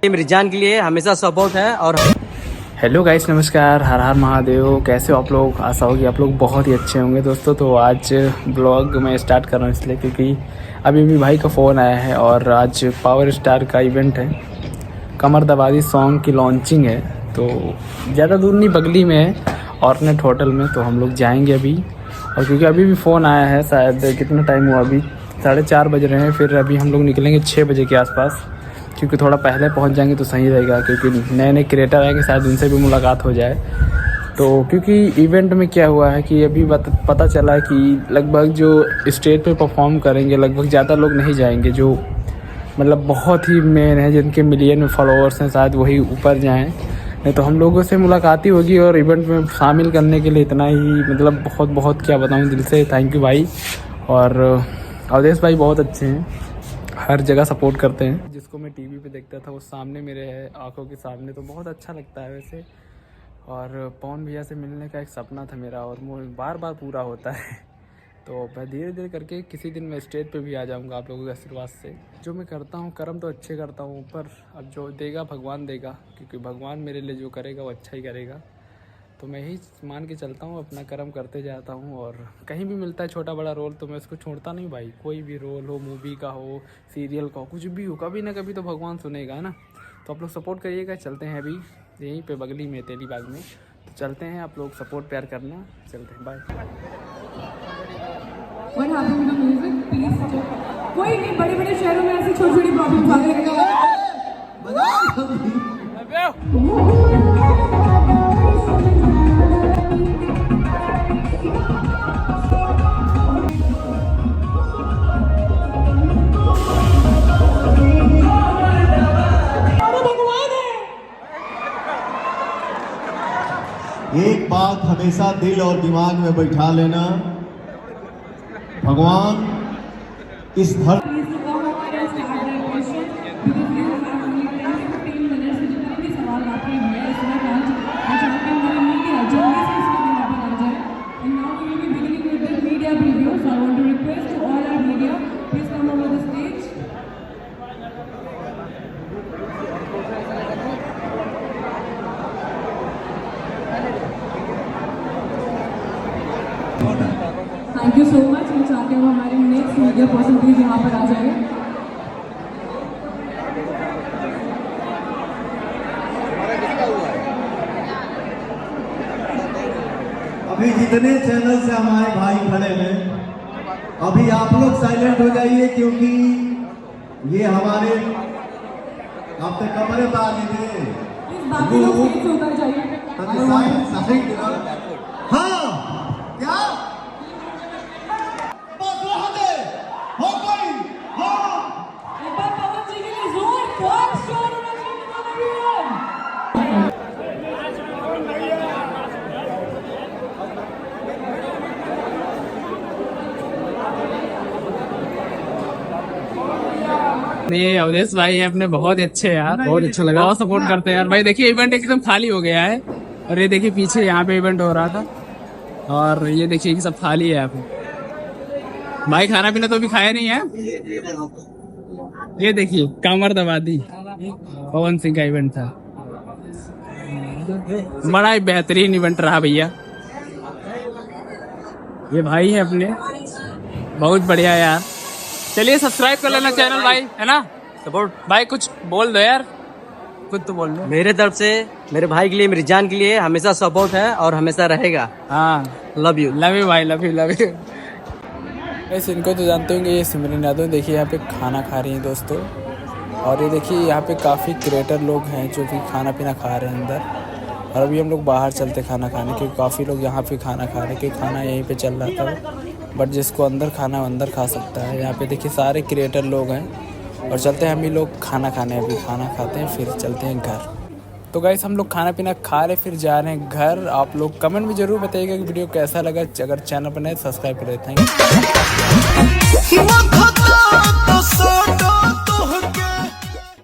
मेरी जान के लिए हमेशा सपोर्ट है। और हेलो गाइस, नमस्कार, हर हर महादेव। कैसे हो आप लोग? आशा होगी आप लोग बहुत ही अच्छे होंगे दोस्तों। तो आज ब्लॉग मैं स्टार्ट कर रहा हूँ इसलिए क्योंकि अभी भाई का फ़ोन आया है और आज पावर स्टार का इवेंट है, कमर दबादी सॉन्ग की लॉन्चिंग है। तो ज़्यादा दूर नहीं, बगली में है ऑर्नेट होटल में। तो हम लोग जाएंगे अभी। और क्योंकि अभी भी फ़ोन आया है, शायद कितना टाइम हुआ, अभी 4:30 बज रहे हैं। फिर अभी हम लोग निकलेंगे 6 बजे के आसपास, क्योंकि थोड़ा पहले पहुंच जाएंगे तो सही रहेगा, क्योंकि नए नए क्रिएटर आएंगे, शायद उनसे भी मुलाकात हो जाए। तो क्योंकि इवेंट में क्या हुआ है कि अभी पता चला है कि लगभग जो स्टेज पे परफॉर्म करेंगे लगभग ज़्यादा लोग नहीं जाएंगे, जो मतलब बहुत ही मेन है, जिनके मिलियन में फॉलोअर्स हैं, शायद वही ऊपर जाएं। नहीं तो हम लोगों से मुलाकात ही होगी। और इवेंट में शामिल करने के लिए इतना ही, मतलब बहुत बहुत क्या बताऊँ, दिल से थैंक यू भाई। और अवधेश भाई बहुत अच्छे हैं, हर जगह सपोर्ट करते हैं। जिसको मैं टीवी पे देखता था वो सामने मेरे है, आंखों के सामने, तो बहुत अच्छा लगता है वैसे। और पवन भैया से मिलने का एक सपना था मेरा और वो बार बार पूरा होता है। तो मैं धीरे धीरे करके किसी दिन मैं स्टेज पे भी आ जाऊंगा आप लोगों के आशीर्वाद से। जो मैं करता हूँ कर्म तो अच्छे करता हूँ, पर अब जो देगा भगवान देगा, क्योंकि भगवान मेरे लिए जो करेगा वो अच्छा ही करेगा। तो मैं यही मान के चलता हूँ, अपना कर्म करते जाता हूँ। और कहीं भी मिलता है छोटा बड़ा रोल तो मैं उसको छोड़ता नहीं भाई। कोई भी रोल हो, मूवी का हो, सीरियल का हो, कुछ भी हो, कभी ना कभी तो भगवान सुनेगा, है ना। तो आप लोग सपोर्ट करिएगा। चलते हैं अभी यहीं पे बगली में तेलीबाग में, तो चलते हैं। आप लोग सपोर्ट प्यार करना, चलते हैं, बाय। कोई नहीं, बड़े बड़े शहरों में ऐसी छोटी छोटी प्रॉब्लम आ गई। एक बात हमेशा दिल और दिमाग में बैठा लेना, भगवान इस धरती थैंक यू सो मच। मैं चाहती हूँ हमारे नेक्स्ट मीडिया पर्सन प्लीज यहाँ पर आ जाए। अभी जितने चैनल से हमारे भाई खड़े हैं, अभी आप लोग साइलेंट हो जाइए, क्योंकि ये हमारे आप तक कमरे पे आ गए। बाकी लोग सीट से उतर जाइए। हाँ क्या बस रहा दे हो गई। हाँ एक बार पवन जी के लिए जोरदार शोर होना चाहिए। नहीं, अवधेश भाई हैं अपने, बहुत अच्छे यार, बहुत अच्छा लगा, बहुत सपोर्ट करते हैं यार भाई। देखिए इवेंट एकदम खाली हो गया है, और ये देखिए पीछे यहाँ पे इवेंट हो रहा था, और ये देखिए कि सब खाली है यहाँ पे। भाई खाना पीना तो अभी खाया नहीं है। ये देखिए कमर दबादी पवन सिंह का इवेंट था, बड़ा ही बेहतरीन इवेंट रहा भैया। ये भाई है अपने, बहुत बढ़िया यार। चलिए सब्सक्राइब कर लेना चैनल भाई, है ना। सपोर्ट भाई कुछ बोल दो यार, कुछ तो बोल दो। मेरे तरफ से मेरे भाई के लिए, मेरी जान के लिए हमेशा सपोर्ट है और हमेशा रहेगा। हाँ, लव यू भाई, लव यू। वैसे इनको तो जानते होंगे, ये सिमरन यादव। देखिए यहाँ पे खाना खा रही हैं दोस्तों, और ये देखिए यहाँ पे काफ़ी क्रिएटर लोग हैं जो कि खाना पीना खा रहे हैं अंदर। और अभी हम लोग बाहर चलते खाना खाने, क्योंकि काफ़ी लोग यहाँ पे खाना खा रहे हैं, क्योंकि खाना यहीं पे चल रहा था। बट जिसको अंदर खाना अंदर खा सकता है। यहाँ पे देखिए सारे क्रिएटर लोग हैं, और चलते हैं हम ही लोग खाना खाने। अभी खाना खाते हैं फिर चलते हैं घर। तो गाइस हम लोग खाना पीना खा रहे, फिर जा रहे हैं घर। आप लोग कमेंट में ज़रूर बताइएगा कि वीडियो कैसा लगा। अगर चैनल पर नए सब्सक्राइब कर देते हैं।